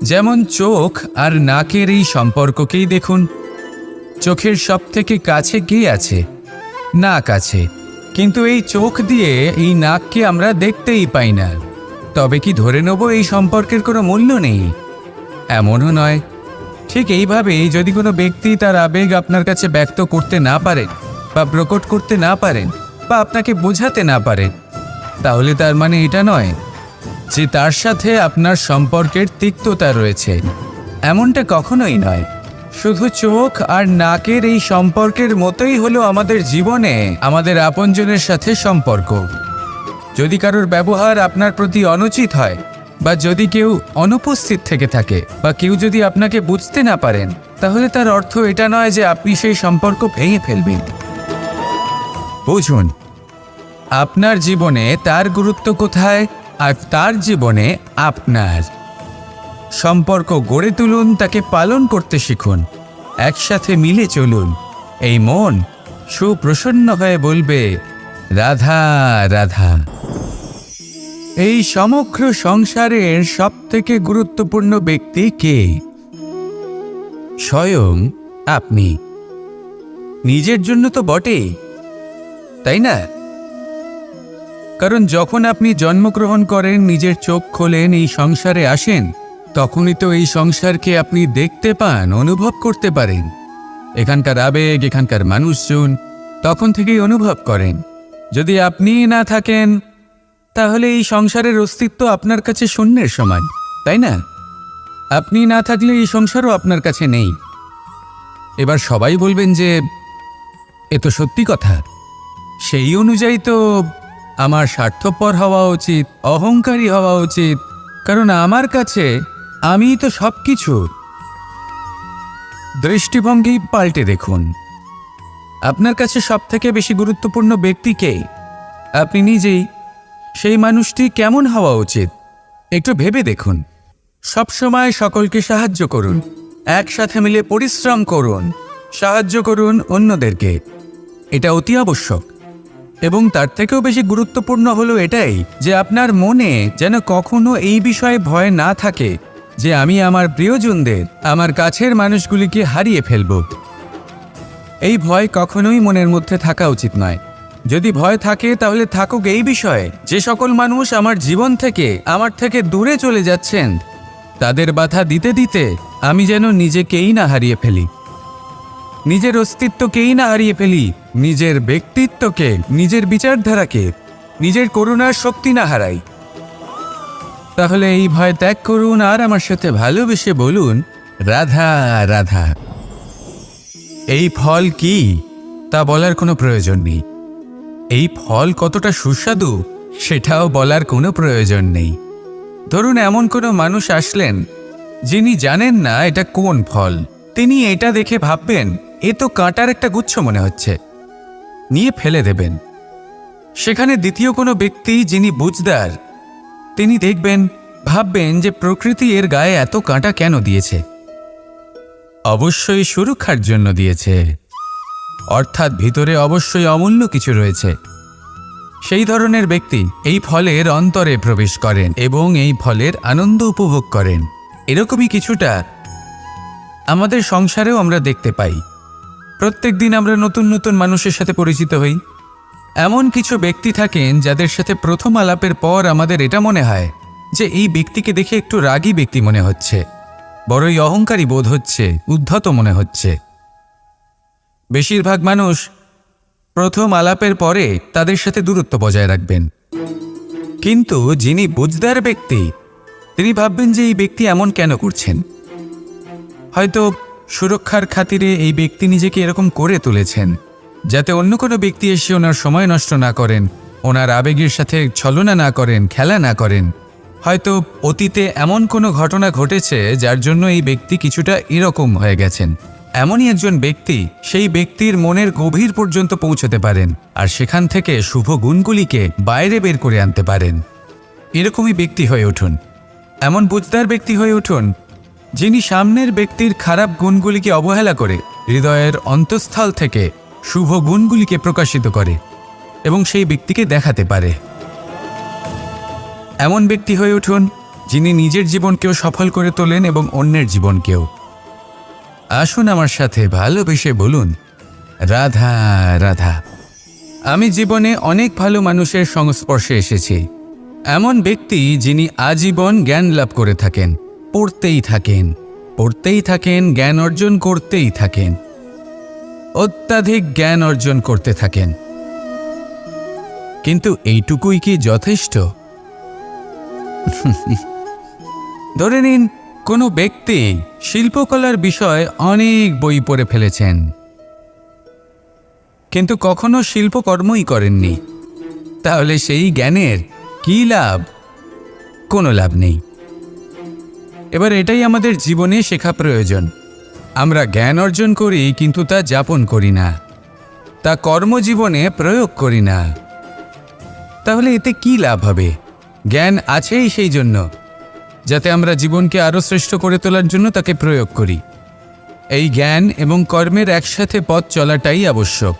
যেমন চোখ আর নাকের এই সম্পর্ককেই দেখুন। চোখের সব থেকে কাছে কে আছে? নাক আছে। কিন্তু এই চোখ দিয়ে এই নাককে আমরা দেখতেই পাই না। তবে কি ধরে নেব এই সম্পর্কের কোনো মূল্য নেই? এমনও নয়। ঠিক এইভাবেই যদি কোনো ব্যক্তি তার আবেগ আপনার কাছে ব্যক্ত করতে না পারেন বা প্রকট করতে না পারেন বা আপনাকে বোঝাতে না পারেন, তাহলে তার মানে এটা নয় যে তার সাথে আপনার সম্পর্কের তিক্ততা রয়েছে। এমনটা কখনোই নয়। শুধু চোখ আর নাকের এই সম্পর্কের মতোই হলো আমাদের জীবনে আমাদের আপনজনের সাথে সম্পর্ক। যদি কারোর ব্যবহার আপনার প্রতি অনুচিত হয়, বা যদি কেউ অনুপস্থিত থেকে থাকে, বা কেউ যদি আপনাকে বুঝতে না পারেন, তাহলে তার অর্থ এটা নয় যে আপনি সেই সম্পর্ক ভেঙে ফেলবেন। বুঝুন, আপনার জীবনে তার গুরুত্ব কোথায় আর তার জীবনে আপনার। সম্পর্ক গড়ে তুলুন, তাকে পালন করতে শিখুন, একসাথে মিলে চলুন। এই মন সুপ্রসন্ন হয়ে বলবে, রাধা রাধা। এই সমগ্র সংসারের সবথেকে গুরুত্বপূর্ণ ব্যক্তি কে? স্বয়ং আপনি। নিজের জন্য তো বটেই, তাই না? কারণ যখন আপনি জন্মগ্রহণ করেন, নিজের চোখ খোলেন, এই সংসারে আসেন, তখনই তো এই সংসারকে আপনি দেখতে পান, অনুভব করতে পারেন। এখানকার আবেগ, এখানকার মানুষজন তখন থেকেই অনুভব করেন। যদি আপনি না থাকেন, তাহলে এই সংসারের অস্তিত্ব আপনার কাছে শূন্যের সমান, তাই না? আপনি না থাকলে এই সংসারও আপনার কাছে নেই। এবার সবাই বলবেন যে এ তো সত্যি কথা, সেই অনুযায়ী তো আমার স্বার্থপর হওয়া উচিত, অহংকারী হওয়া উচিত, কারণ আমার কাছে আমিই তো সব কিছু। দৃষ্টিভঙ্গি পাল্টে দেখুন, আপনার কাছে সবথেকে বেশি গুরুত্বপূর্ণ ব্যক্তি কে? আপনি নিজেই। সেই মানুষটি কেমন হওয়া উচিত একটু ভেবে দেখুন। সবসময় সকলকে সাহায্য করুন, একসাথে মিলে পরিশ্রম করুন, সাহায্য করুন অন্যদেরকে। এটা অতি আবশ্যক। এবং তার থেকেও বেশি গুরুত্বপূর্ণ হলো এটাই যে আপনার মনে যেন কখনো এই বিষয়ে ভয় না থাকে যে আমি আমার প্রিয়জনদের, আমার কাছের মানুষগুলিকে হারিয়ে ফেলব। এই ভয় কখনোই মনের মধ্যে থাকা উচিত নয়। যদি ভয় থাকে তাহলে থাকুক এই বিষয়ে যে সকল মানুষ আমার জীবন থেকে, আমার থেকে দূরে চলে যাচ্ছেন, তাদের বাধা দিতে দিতে আমি যেন নিজেকেই না হারিয়ে ফেলি, নিজের অস্তিত্বকেই না হারিয়ে ফেলি, নিজের ব্যক্তিত্বকে, নিজের বিচারধারাকে, নিজের করুণার শক্তি না হারাই। তাহলে এই ভয় ত্যাগ করুন আর আমার সাথে ভালোবেসে বলুন, রাধা রাধা। এই ফল কি তা বলার কোনো প্রয়োজন নেই। এই ফল কতটা সুস্বাদু সেটাও বলার কোনো প্রয়োজন নেই। ধরুন এমন কোনো মানুষ আসলেন যিনি জানেন না এটা কোন ফল। তিনি এটা দেখে ভাববেন এ তো কাঁটার একটা গুচ্ছ মনে হচ্ছে, নিয়ে ফেলে দেবেন। সেখানে দ্বিতীয় কোনো ব্যক্তি যিনি বুঝদার, তিনি দেখবেন, ভাববেন যে প্রকৃতি এর গায়ে এত কাঁটা কেন দিয়েছে? অবশ্যই সুরক্ষার জন্য দিয়েছে, অর্থাৎ ভিতরে অবশ্যই অমূল্য কিছু রয়েছে। সেই ধরনের ব্যক্তি এই ফলের অন্তরে প্রবেশ করেন এবং এই ফলের আনন্দ উপভোগ করেন। এরকমই কিছুটা আমাদের সংসারেও আমরা দেখতে পাই। প্রত্যেক দিন আমরা নতুন নতুন মানুষের সাথে পরিচিত হই। এমন কিছু ব্যক্তি থাকেন যাদের সাথে প্রথম আলাপের পর আমাদের এটা মনে হয় যে এই ব্যক্তিকে দেখে একটু রাগী ব্যক্তি মনে হচ্ছে, বড়ই অহংকারী বোধ হচ্ছে, উদ্ধত মনে হচ্ছে। বেশিরভাগ মানুষ প্রথম আলাপের পরে তাদের সাথে দূরত্ব বজায় রাখবেন, কিন্তু যিনি বুঝদার ব্যক্তি তিনি ভাববেন যে এই ব্যক্তি এমন কেন করছেন। হয়তো সুরক্ষার খাতিরে এই ব্যক্তি নিজেকে এরকম করে তুলেছেন যাতে অন্য কোনো ব্যক্তি এসে ওনার সময় নষ্ট না করেন, ওনার আবেগের সাথে ছলনা না করেন, খেলা না করেন। হয়তো অতীতে এমন কোনো ঘটনা ঘটেছে যার জন্য এই ব্যক্তি কিছুটা এরকম হয়ে গেছেন। এমনই একজন ব্যক্তি সেই ব্যক্তির মনের গভীর পর্যন্ত পৌঁছতে পারেন আর সেখান থেকে শুভ গুণগুলিকে বাইরে বের করে আনতে পারেন। এরকমই ব্যক্তি হয়ে উঠুন, এমন বুঝদার ব্যক্তি হয়ে উঠুন যিনি সামনের ব্যক্তির খারাপ গুণগুলিকে অবহেলা করে হৃদয়ের অন্তঃস্থল থেকে শুভ গুণগুলিকে প্রকাশিত করে এবং সেই ব্যক্তিকে দেখাতে পারে। এমন ব্যক্তি হয়ে উঠুন যিনি নিজের জীবনকেও সফল করে তোলেন এবং অন্যের জীবনকেও। আসুন আমার সাথে ভালোবেসে বলুন, রাধা রাধা। আমি জীবনে অনেক ভালো মানুষের সংস্পর্শে এসেছি। এমন ব্যক্তি যিনি আজীবন জ্ঞান লাভ করে থাকেন, পড়তেই থাকেন, পড়তেই থাকেন, জ্ঞান অর্জন করতেই থাকেন, অত্যাধিক জ্ঞান অর্জন করতে থাকেন। কিন্তু এইটুকুই কি যথেষ্ট? ধরে নিন কোনো ব্যক্তি শিল্পকলার বিষয়ে অনেক বই পড়ে ফেলেছেন, কিন্তু কখনো শিল্পকর্মই করেননি। তাহলে সেই জ্ঞানের কী লাভ? কোনো লাভ নেই। এবার এটাই আমাদের জীবনে শেখা প্রয়োজন। আমরা জ্ঞান অর্জন করি কিন্তু তা যাপন করি না, তা কর্মজীবনে প্রয়োগ করি না। তাহলে এতে কি লাভ হবে? জ্ঞান আছেই সেই জন্য যাতে আমরা জীবনকে আরও শ্রেষ্ঠ করে তোলার জন্য তাকে প্রয়োগ করি। এই জ্ঞান এবং কর্মের একসাথে পথ চলাটাই আবশ্যক।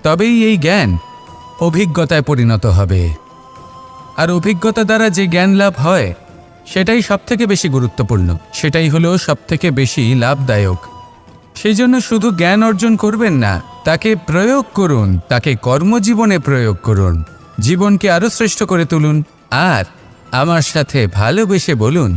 তবেই এই জ্ঞান অভিজ্ঞতায় পরিণত হবে। আর অভিজ্ঞতা দ্বারা যে জ্ঞান লাভ হয় সেটাই সবথেকে বেশি গুরুত্বপূর্ণ, সেটাই হলো সবথেকে বেশি লাভদায়ক। সেই জন্য শুধু জ্ঞান অর্জন করবেন না, তাকে প্রয়োগ করুন, তাকে কর্মজীবনে প্রয়োগ করুন, জীবনকে আরও শ্রেষ্ঠ করে তুলুন। আর আমার সাথে ভালোবেসে বলুন,